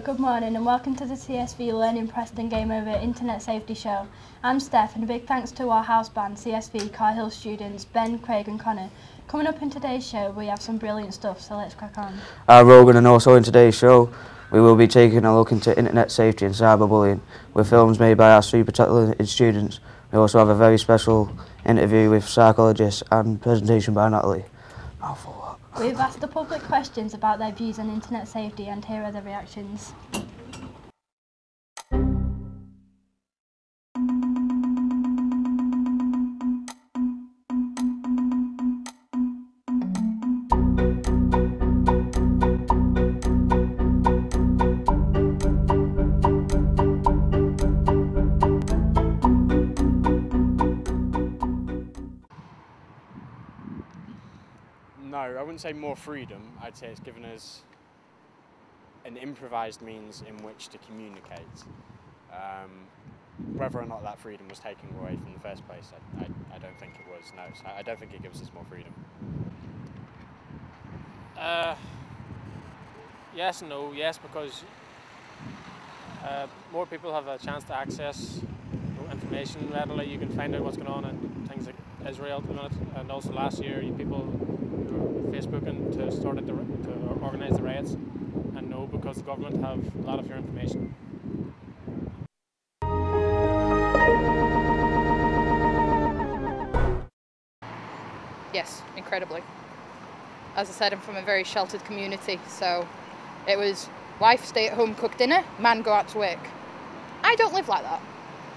Good morning and welcome to the CSV Learning Preston Game Over Internet Safety Show. I'm Steph and a big thanks to our house band CSV Car Hill students Ben, Craig and Connor. Coming up in today's show we have some brilliant stuff, so let's crack on. Rogan, and also in today's show we will be taking a look into internet safety and cyberbullying with films made by our super talented students. We also have a very special interview with psychologists and presentation by Natalie. We've asked the public questions about their views on internet safety and here are the reactions. No, I wouldn't say more freedom. I'd say it's given us an improvised means in which to communicate. Whether or not that freedom was taken away from the first place, I don't think it was, no. So I don't think it gives us more freedom. Yes and no. Yes, because more people have a chance to access information readily. You can find out what's going on in things like Israel at the minute, and also last year people were Facebooking to organise the riots, and no, because the government have a lot of your information. Yes, incredibly. As I said, I'm from a very sheltered community, so it was wife stay at home, cook dinner, man go out to work. I don't live like that,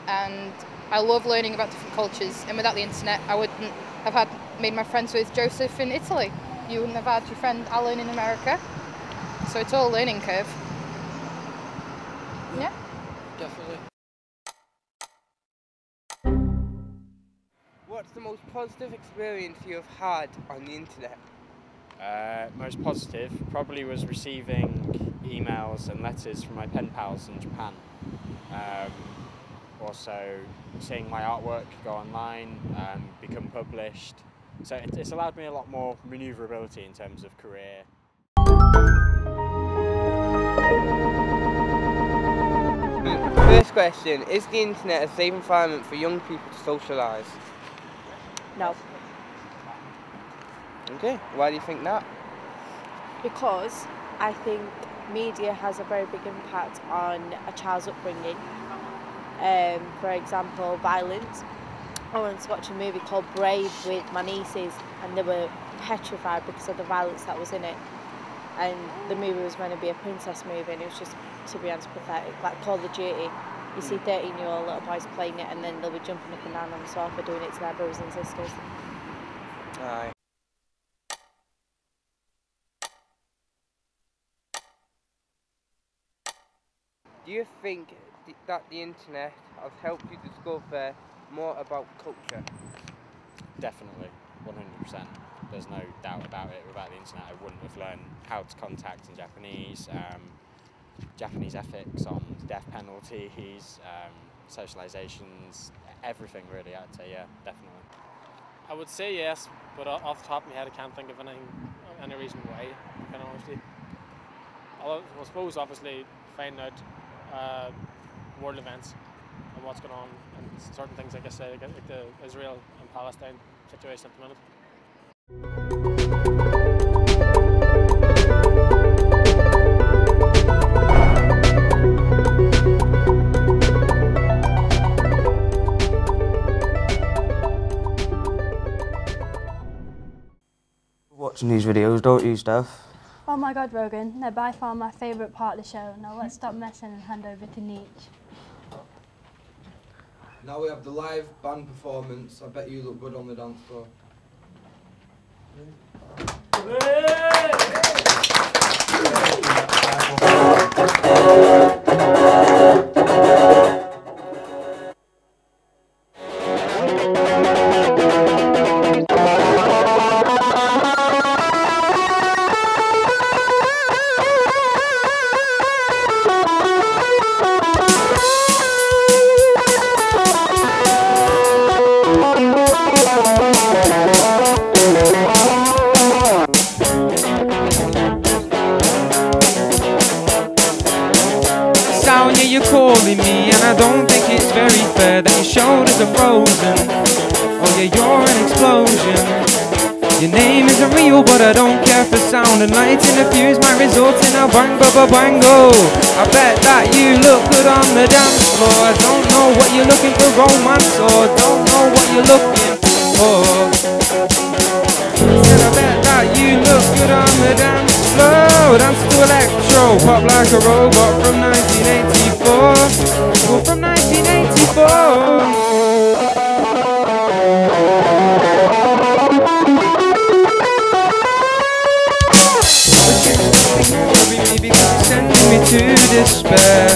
and I love learning about different cultures, and without the internet I wouldn't have made my friends with Joseph in Italy. You wouldn't have had your friend Alan in America, so it's all a learning curve. Yeah? Definitely. What's the most positive experience you have had on the internet? Most positive probably was receiving emails and letters from my pen pals in Japan. Also seeing my artwork go online, become published. So it's allowed me a lot more manoeuvrability in terms of career. First question, is the internet a safe environment for young people to socialise? No. Okay, why do you think that? Because I think media has a very big impact on a child's upbringing. For example, violence. I once watched a movie called Brave with my nieces and they were petrified because of the violence that was in it. And the movie was meant to be a princess movie and it was just, to be honest, pathetic. Like Call of Duty, you see 13-year-old little boys playing it and then they'll be jumping up and down on the sofa doing it to their brothers and sisters. Aye. Do you think that the internet has helped you discover more about culture? Definitely, 100%. There's no doubt about it. Without the internet I wouldn't have learned how to contact in Japanese, Japanese ethics on death penalties, socializations, everything really, I'd say, yeah, definitely. I would say yes, but off the top of my head I can't think of any reason why, kind of honestly. I suppose obviously find out world events and what's going on and certain things, like I say, like the Israel and Palestine situation at the minute. Watching these videos, don't you, Steph? Oh my god, Rogan, they're by far my favourite part of the show. Now let's stop messing and hand over to Neech. Now we have the live band performance. I bet you look good on the dance floor. calling me, and I don't think it's very fair that your shoulders are frozen. Oh yeah, you're an explosion. Your name isn't real, but I don't care for sound, and lighting a fuse might result in a bang ba ba bango. I bet that you look good on the dance floor. I don't know what you're looking for, romance, or don't know what you're looking for. Said I bet that you look good on the dance floor. Dance to electro, pop like a robot from 1984. Well, from 1984. Ignoring me because it's sending me to despair.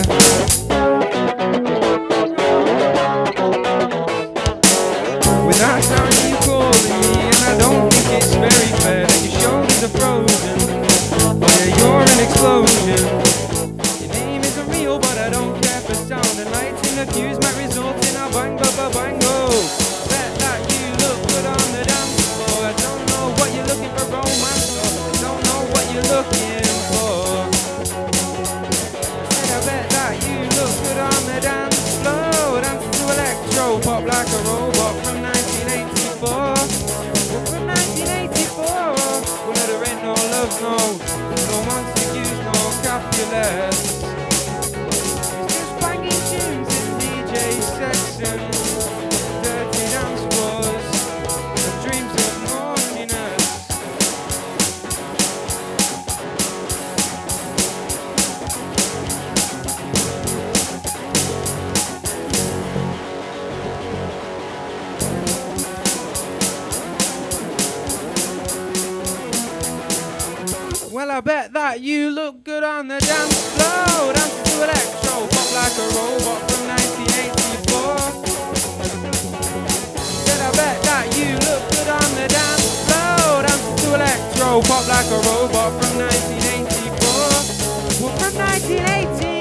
Without sound you calling me, and I don't think it's very fair that your shoulders are frozen. Oh yeah, you're an explosion. Your name isn't real, but I don't care for sound, and lights in the fuse might result in a bang ba ba bango. Bet that you look good on the dance floor. I don't know what you're looking for, romance, or don't know what you're looking for. Said I bet that you look good on the dance floor. Dance to electro, pop like a robot from 1984. Well, from 1984. Well, no, there ain't no love, no Montagues, no Capulets. It's just banging tunes in DJ sets and dirty dance floors and dreams of loneliness. Well, I bet that you look good on the dance floor. Dance to electro, pop like a robot from 1984. Said I bet that you look good on the dance floor. Dance to electro, pop like a robot from 1984. Well, from 1984.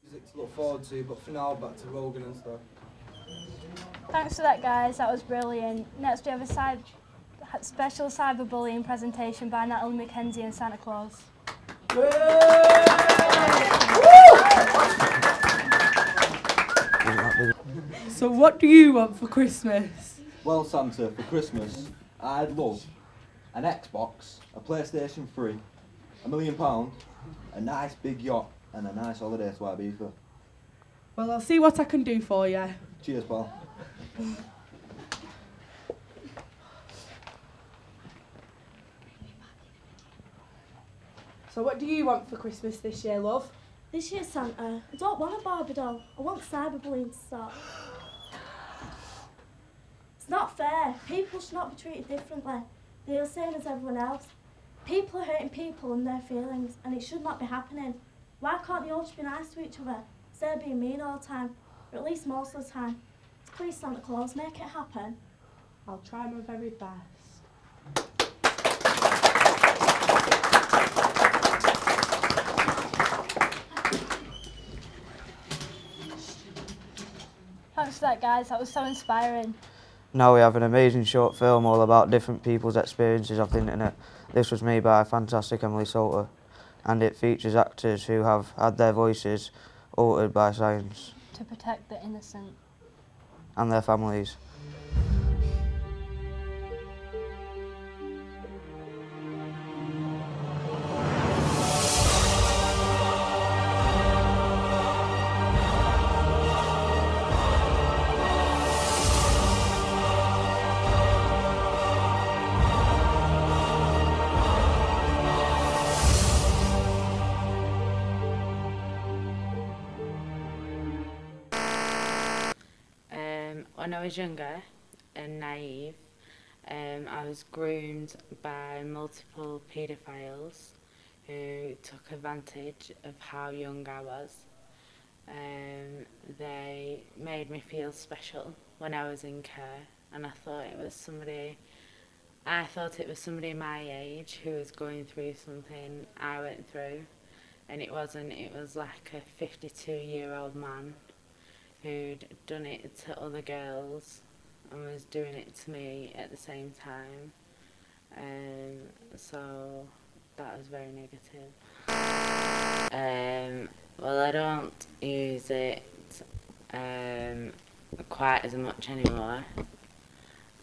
Music to look forward to, but for now, back to Rogan and stuff. Thanks for that, guys. That was brilliant. Next, we have a special cyberbullying presentation by Natalie McKenzie and Santa Claus. So what do you want for Christmas? Well, Santa, for Christmas, I'd love an Xbox, a PlayStation 3, £1 million, a nice big yacht, and a nice holiday to Ibiza. Well, I'll see what I can do for you. Cheers, pal. So what do you want for Christmas this year, love? This year, Santa, I don't want a Barbie doll. I want cyberbullying to stop. It's not fair. People should not be treated differently. They're the same as everyone else. People are hurting people and their feelings, and it should not be happening. Why can't they all just be nice to each other, instead of being mean all the time, or at least most of the time? Please, Santa Claus, make it happen. I'll try my very best. Thanks for that, guys. That was so inspiring. Now we have an amazing short film all about different people's experiences of the internet. This was made by fantastic Emily Salter, and it features actors who have had their voices altered by science. To protect the innocent. And their families. When I was younger and naive, I was groomed by multiple paedophiles who took advantage of how young I was. They made me feel special when I was in care, and I thought it was somebody my age who was going through something I went through, and it wasn't. It was like a 52-year-old man who'd done it to other girls and was doing it to me at the same time. So that was very negative. Well, I don't use it quite as much anymore.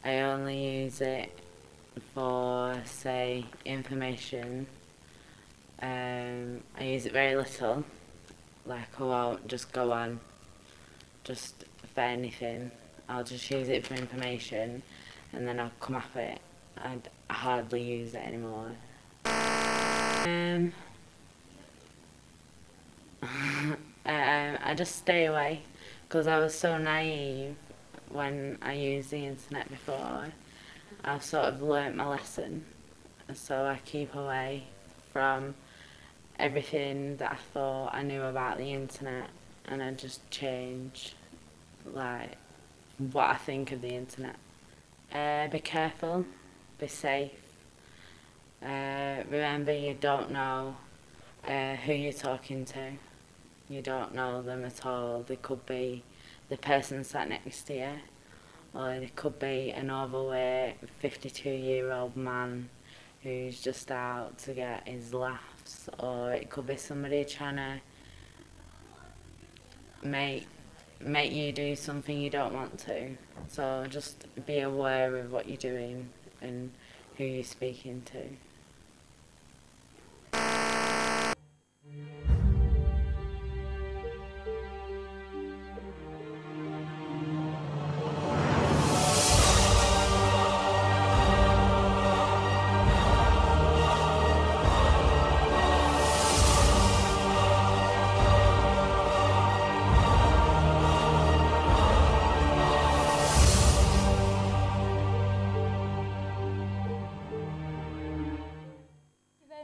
I only use it for, say, information. I use it very little. Like, I won't just go on just for anything. I'll just use it for information and then I'll come off it. I hardly use it anymore. I just stay away because I was so naive when I used the internet before. I've sort of learnt my lesson, so I keep away from everything that I thought I knew about the internet, and I just change like what I think of the internet. Be careful, be safe. Remember, you don't know who you're talking to. You don't know them at all. They could be the person sat next to you, or it could be an overweight 52-year-old man who's just out to get his laughs, or it could be somebody trying to make you do something you don't want to. So just be aware of what you're doing and who you're speaking to.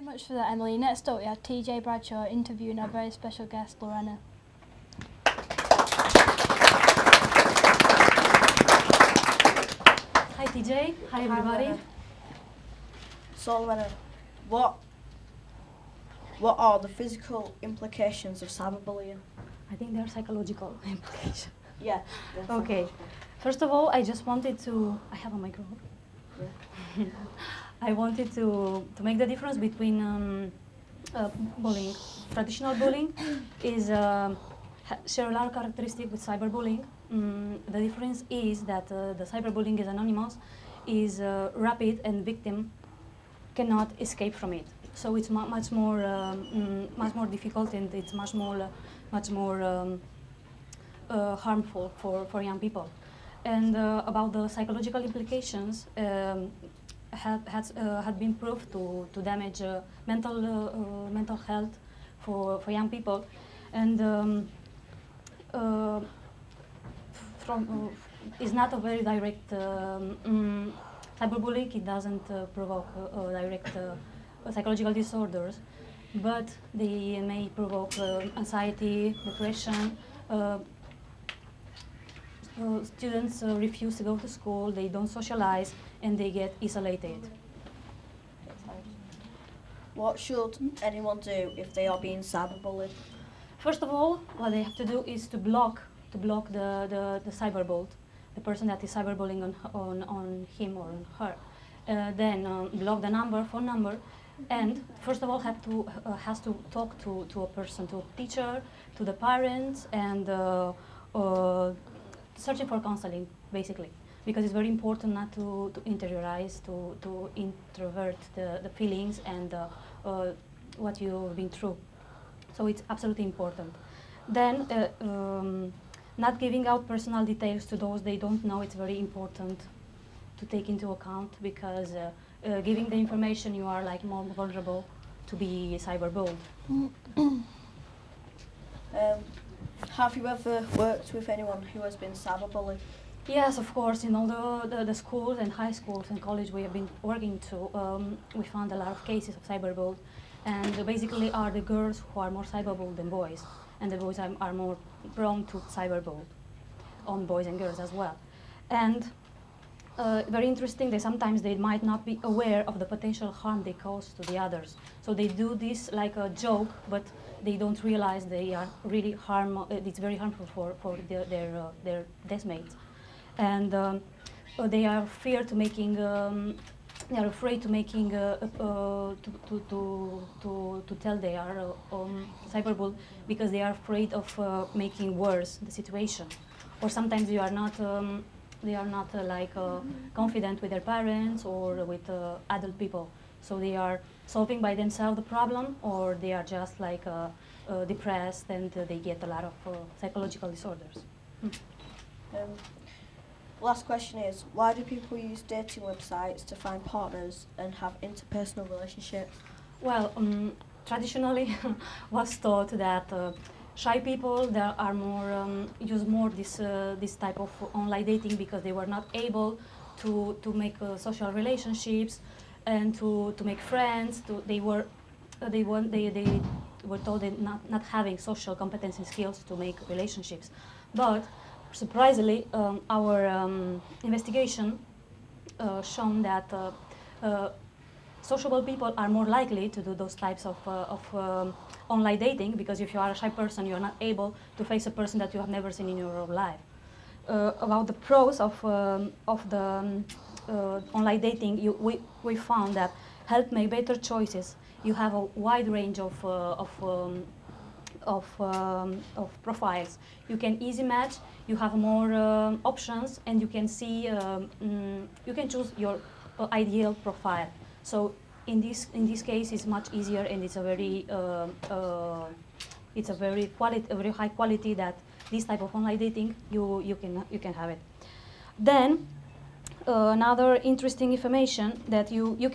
Much for that, Emily. Next up we have TJ Bradshaw interviewing our very special guest, Lorena. Hi TJ, hi everybody. So Lorena, what are the physical implications of cyberbullying? I think they're psychological implications. Yeah. Okay. First of all, I just wanted to, I have a microphone. Yeah. I wanted to make the difference between bullying. Traditional bullying is share a lot of characteristics with cyberbullying. The difference is that the cyberbullying is anonymous, is rapid, and victim cannot escape from it. So it's much more difficult, and it's much more harmful for young people. And about the psychological implications. Had been proved to damage mental health for young people, and is not a very direct cyberbullying. It doesn't provoke direct psychological disorders, but they may provoke anxiety, depression. Students refuse to go to school, they don't socialize, and they get isolated. What should anyone do if they are being cyberbullied? First of all, what they have to do is to block the cyberbully, the person that is cyberbullying on him or on her. Then block the phone number, and first of all has to talk to a person, to a teacher, to the parents, and searching for counseling, basically, because it's very important not to interiorize, to introvert the feelings and what you've been through. So it's absolutely important. Then not giving out personal details to those they don't know, it's very important to take into account, because giving the information, you are like more vulnerable to be cyberbullied. Have you ever worked with anyone who has been cyberbullied? Yes, of course. In all the schools and high schools and college we have been working to, we found a lot of cases of cyberbullying, and basically are the girls who are more cyberbullied than boys, and the boys are more prone to cyberbullying on boys and girls as well. And very interesting that sometimes they might not be aware of the potential harm they cause to the others. So they do this like a joke, but they don't realize they are really it's very harmful for their deskmates. And they are afraid to making to tell they are cyberbully because they are afraid of making worse the situation. Or sometimes they are not confident with their parents or with adult people. So they are solving by themselves the problem, or they are just like depressed and they get a lot of psychological disorders. Last question is, why do people use dating websites to find partners and have interpersonal relationships? Well, traditionally was thought that shy people that are more use more this type of online dating because they were not able to make social relationships and to make friends. They were told they not having social competence and skills to make relationships, but surprisingly, our investigation shown that sociable people are more likely to do those types of online dating, because if you are a shy person, you are not able to face a person that you have never seen in your life. About the pros of the online dating, we found that help make better choices. You have a wide range of profiles. You can easy match. You have more options, and you can see. You can choose your ideal profile. So in this case, it's much easier, and it's a very high quality that this type of online dating you can have it. Then another interesting information that you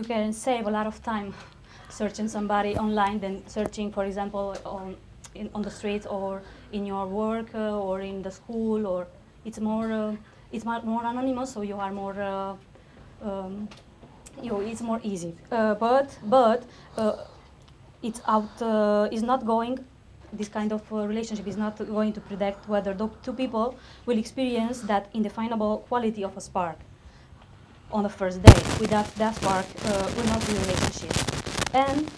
can save a lot of time searching somebody online than searching, for example, on the streets or in your work or in the school, or it's more anonymous, so you are more it's more easy. But it's not going. This kind of relationship is not going to predict whether the two people will experience that indefinable quality of a spark on the first date. Without that spark, will not be a relationship. And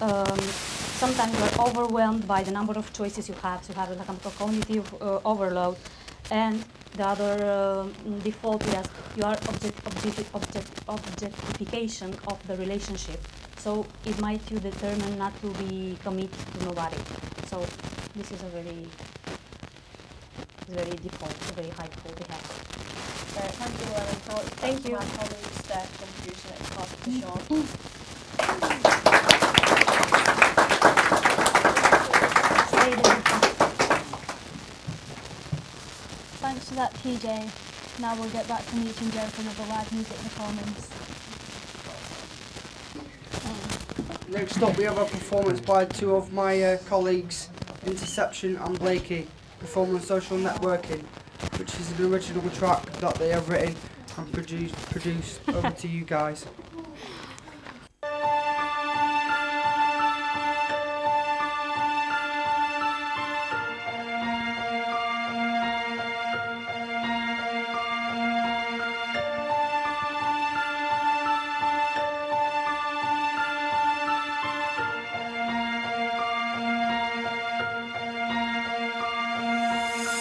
sometimes you are overwhelmed by the number of choices you have. So you have like a cognitive overload. And the other default is that you are objectification of the relationship. So it might you determine not to be committed to nobody. So this is a very default, a very high default we have. Thank you, Ellen. Thank you. My colleague Steph for producing it as part of the show. Thanks for that, TJ. Now we'll get back to meeting Joe for another live music performance. Next up we have a performance by two of my colleagues, Interception and Blakey, performing Social Networking, which is an original track that they have written and produced. Over to you guys.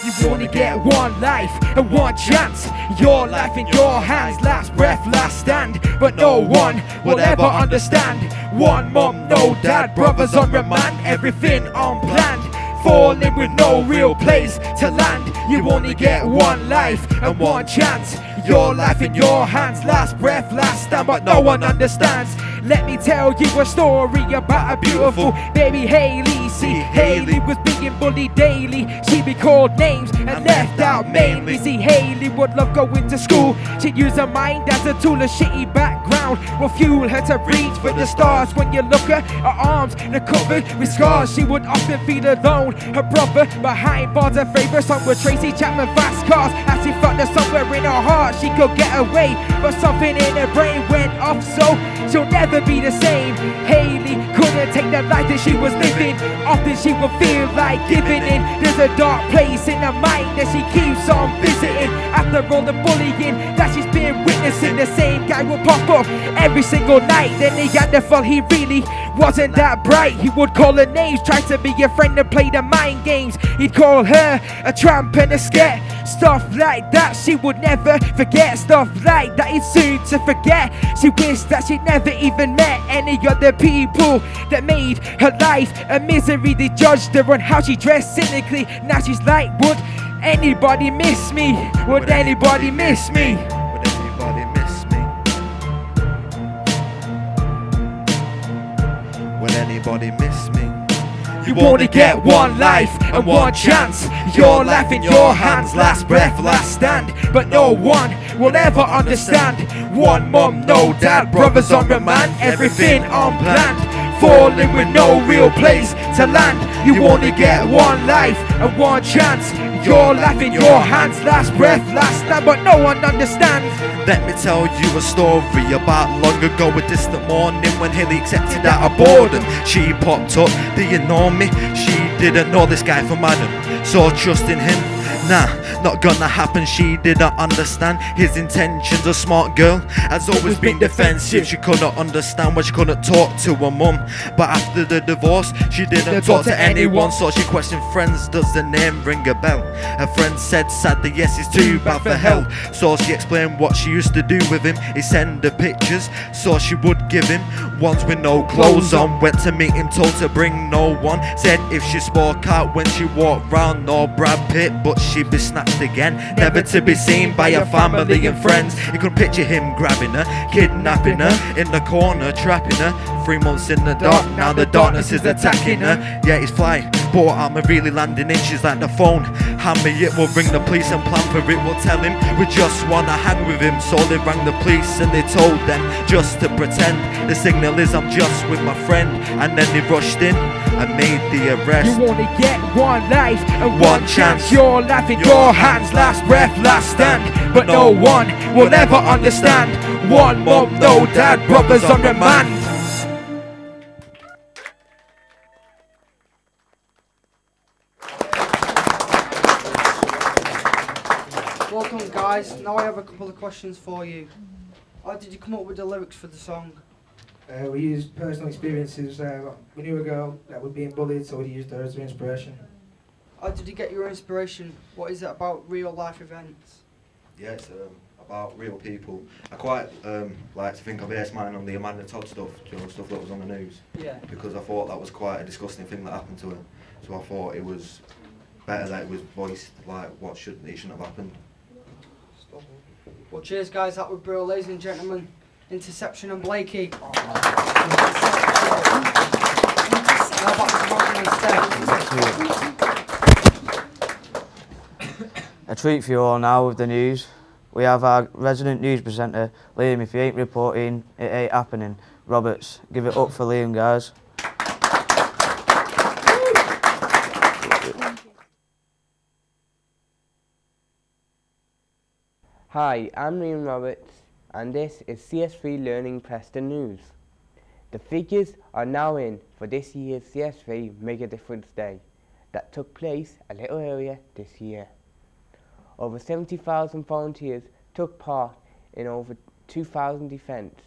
You only get one life and one chance. Your life in your hands, last breath, last stand. But no one will ever understand. One mom, no dad, brothers on remand, everything unplanned. Falling with no real place to land. You only get one life and one chance. Your life in your hands, last breath, last stand. But no one understands. Let me tell you a story about a beautiful baby Hailey. See, Hailey was being bullied daily. She'd be called names and left out mainly. See, Hailey would love going to school. She'd use her mind as a tool. A shitty background will fuel her to reach for the stars. When you look at her arms, they're covered with scars. She would often feel alone. Her brother behind bars, her favourite song with Tracy Chapman, Fast Cars. As she thought that somewhere in her heart she could get away, but something in her brain went off, so she'll never be the same. Hailey couldn't take the life that she was living. Often she would feel like giving in. There's a dark place in her mind that she keeps on visiting. After all the bullying that she's been witnessing, the same guy will pop up every single night. Then he got the fall, he really wasn't that bright. He would call her names, try to be a friend and play the mind games. He'd call her a tramp and a scat. Stuff like that she would never forget. Stuff like that is soon to forget. She wished that she'd never even met any other people that made her life a misery. They judged her on how she dressed cynically. Now she's like, would anybody miss me? Would anybody miss me? Would anybody miss me? Would anybody miss me? You only get one life and one chance. Your life in your hands, last breath, last stand. But no one will ever understand. One mum, no dad, brothers on remand, everything unplanned. Falling with no real place to land. You only get one life and one chance. Your life in your hands, last breath, last stand. But no one understands. Let me tell you a story about long ago, a distant morning when Haley accepted out of boredom. She popped up, do you know me? She didn't know this guy from Adam, so trust in him. Nah, not gonna happen, she didn't understand his intentions. A smart girl has always been defensive. She couldn't understand why she couldn't talk to her mum. But after the divorce, she didn't talk to anyone, so she questioned friends, does the name ring a bell? Her friend said sadly yes, it's too bad for hell. So she explained what she used to do with him. He sent her pictures, so she would give him ones with no clothes on. Went to meet him, told to bring no one. Said if she spoke out when she walked round, no Brad Pitt, but she'd be snatched again, never to be seen by her family and friends. You could picture him grabbing her, kidnapping her, in the corner, trapping her. 3 months in the dark, now the darkness is attacking her. Yeah, he's fly, but I'm really landing in. She's like the phone, hand me it, we'll ring the police and plan for it. We'll tell him we just wanna hang with him. So they rang the police and they told them just to pretend. The signal is I'm just with my friend. And then they rushed in and made the arrest. You only get one life and one chance. Your life in your hands, last breath, last stand. But no one will ever understand. One mum, no dad, brothers on remand. Welcome guys, now I have a couple of questions for you. How did you come up with the lyrics for the song? We used personal experiences. We knew a girl that was being bullied, so we used her as an inspiration. How did you get your inspiration? What is it about real life events? Yeah, it's about real people. I quite like to think I based mine on the Amanda Todd stuff, you know, stuff that was on the news. Yeah. Because I thought that was quite a disgusting thing that happened to her. So I thought it was better that it was voiced like what shouldn't have happened. Well, cheers guys, that was brilliant, ladies and gentlemen. Interception and Blakey. Now back to A treat for you all now with the news. We have our resident news presenter, Liam. If you ain't reporting, it ain't happening. Roberts, give it up for Liam, guys. Hi, I'm Liam Roberts, and this is CS3 Learning Preston News. The figures are now in for this year's CS3 Make a Difference Day that took place a little earlier this year. Over 70,000 volunteers took part in over 2,000 events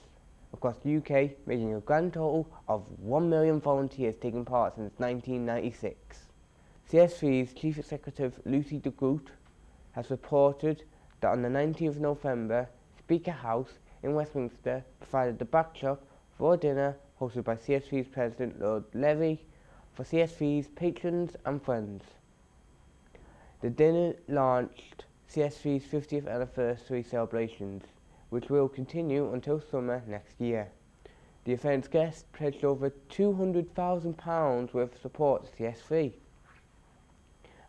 across the UK, making a grand total of 1 million volunteers taking part since 1996. CS3's Chief Executive Lucy de Groot has reported that on the 19th of November, Speaker House in Westminster provided the backdrop for a dinner hosted by CS3's President Lord Levy for CS3's patrons and friends. The dinner launched CS3's 50th anniversary celebrations, which will continue until summer next year. The event's guests pledged over £200,000 worth of support to CS3.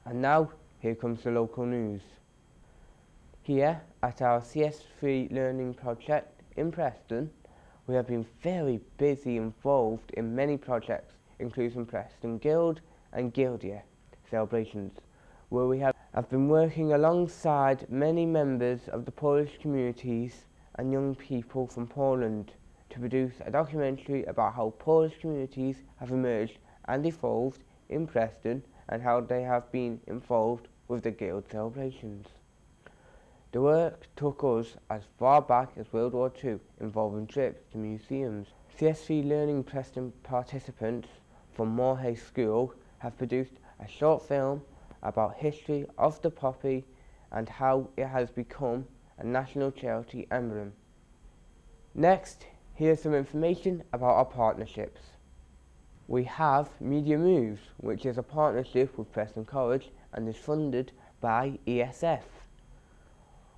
And now, here comes the local news. Here at our CS3 Learning Project in Preston, we have been very busy involved in many projects, including Preston Guild and Guild Year celebrations, where we have been working alongside many members of the Polish communities and young people from Poland to to produce a documentary about how Polish communities have emerged and evolved in Preston and how they have been involved with the Guild celebrations. The work took us as far back as World War II, involving trips to museums. CSV Learning Preston participants from Moorhay School have produced a short film about history of the poppy and how it has become a national charity emblem. Next, here's some information about our partnerships. We have Media Moves, which is a partnership with Preston College and is funded by ESF.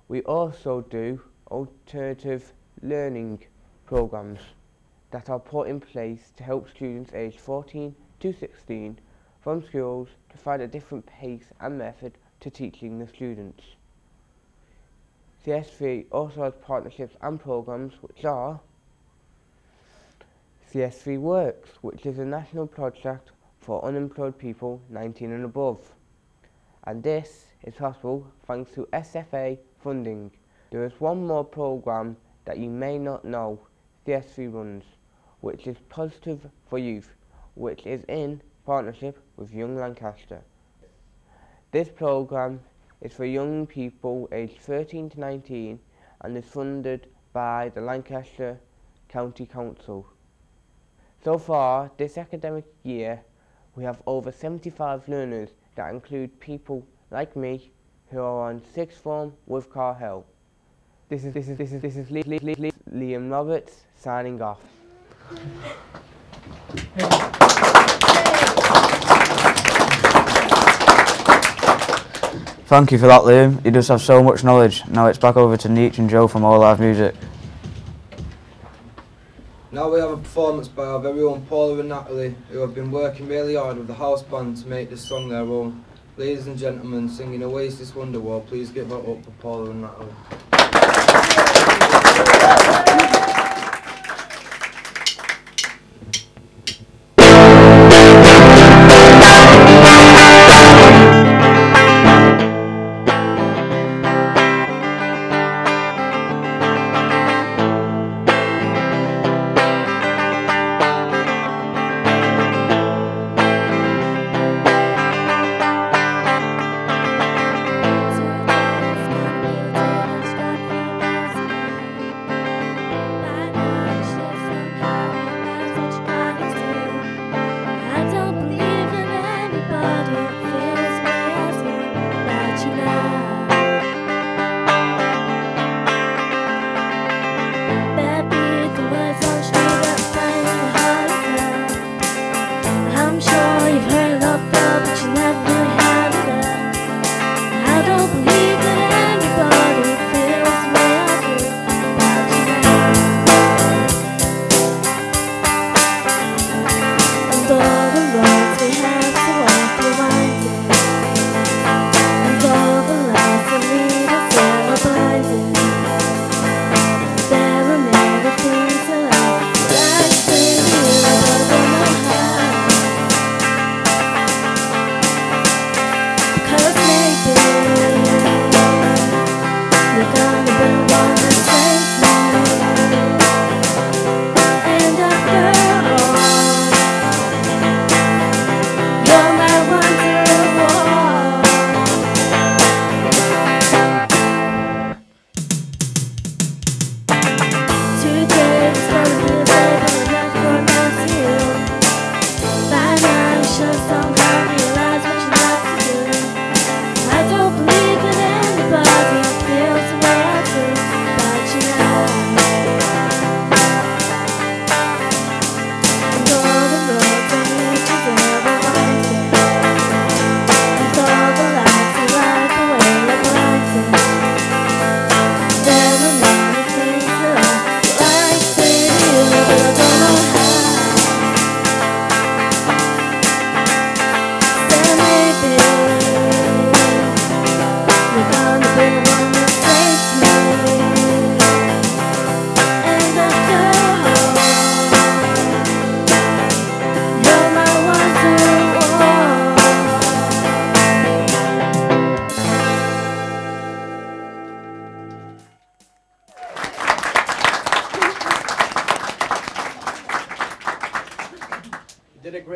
We also do alternative learning programs that are put in place to help students aged 14 to 16 from schools to find a different pace and method to teaching the students. CSV also has partnerships and programs which are CSV Works, which is a national project for unemployed people 19 and above. And this is possible thanks to SFA funding. There is one more program that you may not know CSV runs, which is Positive for Youth, which is in partnership with Young Lancaster. This program is for young people aged 13 to 19 and is funded by the Lancaster County Council. So far, this academic year, we have over 75 learners that include people like me who are on sixth form with car help. This is Liam Roberts signing off. Thank you for that, Liam. You just have so much knowledge. Now it's back over to Nietzsche and Joe from All Live Music. Now we have a performance by our very own Paula and Natalie, who have been working really hard with the house band to make this song their own. Ladies and gentlemen, singing Oasis Wonderwall, please give that up for Paula and Natalie.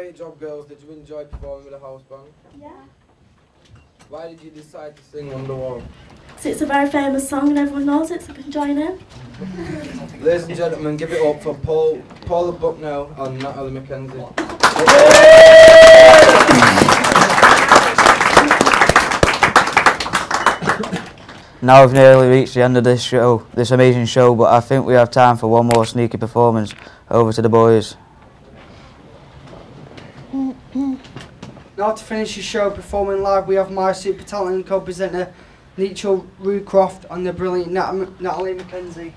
Great job, girls. Did you enjoy performing with the house band? Yeah. Why did you decide to sing Wonderwall? So it's a very famous song and everyone knows it, so I can join in. Ladies and gentlemen, give it up for Paula Bucknell and Natalie Mackenzie. Now we've nearly reached the end of this show, this amazing show, but I think we have time for one more sneaky performance. Over to the boys. Now to finish the show performing live, we have my super talented co-presenter, Nietzsche Rucroft, and the brilliant Natalie Mackenzie.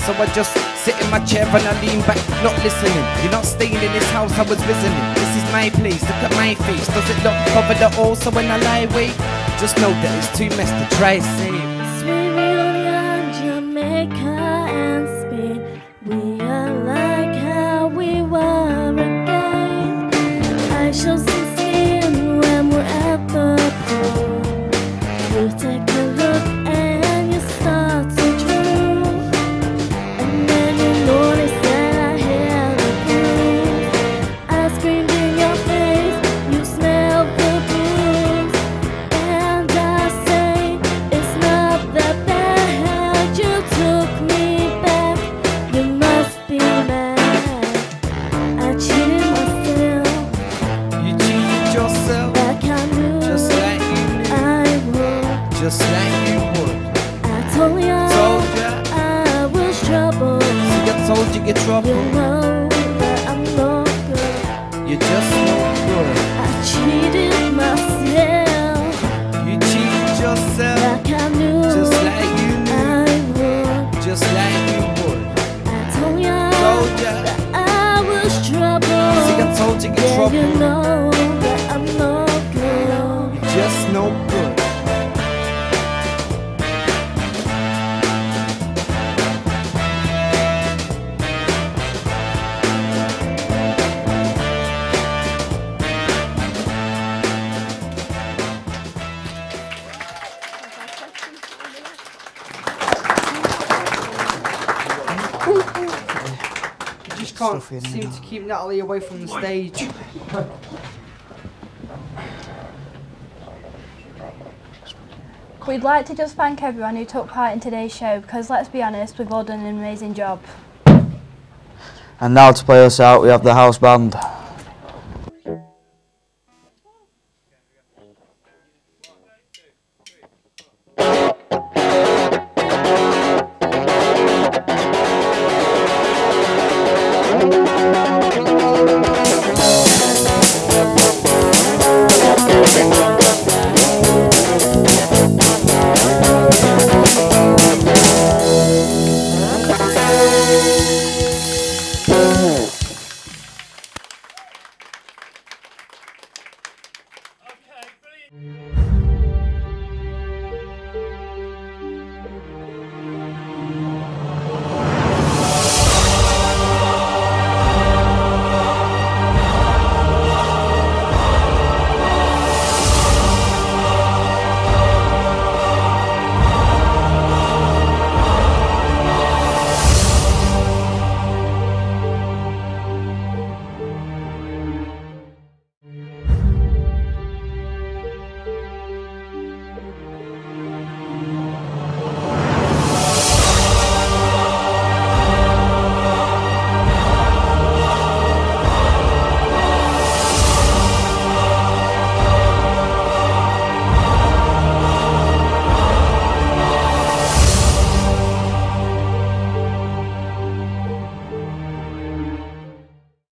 So I just sit in my chair and I lean back, not listening. You're not staying in this house, I was visiting. This is my place, look at my face. Does it not cover the all? So when I lie awake, just know that it's too messed to try and save. Jamaica and Spain, we are like how we were again. I show some skin when we're at the pool. You take a look and you start to drool, and then you notice that I had a bruise. I screamed in your face, you smelled the booze, and I say it's not that bad. You took me back, you must be mad. I cheated myself. You cheated yourself, Like I knew, just like you knew, I would. just like you would. I told ya, I was trouble. See, I told you get trouble. You know that I'm no good. You're just no good. I cheated myself. You cheated yourself, Like I knew, just like you knew, I would. just like you would. I told ya, ya that I was trouble. See, I told you get trouble. You know that I'm no good. You're just no good. You just can't seem to keep Natalie away from the stage. We'd like to just thank everyone who took part in today's show because, let's be honest, we've all done an amazing job. And now to play us out, we have the house band.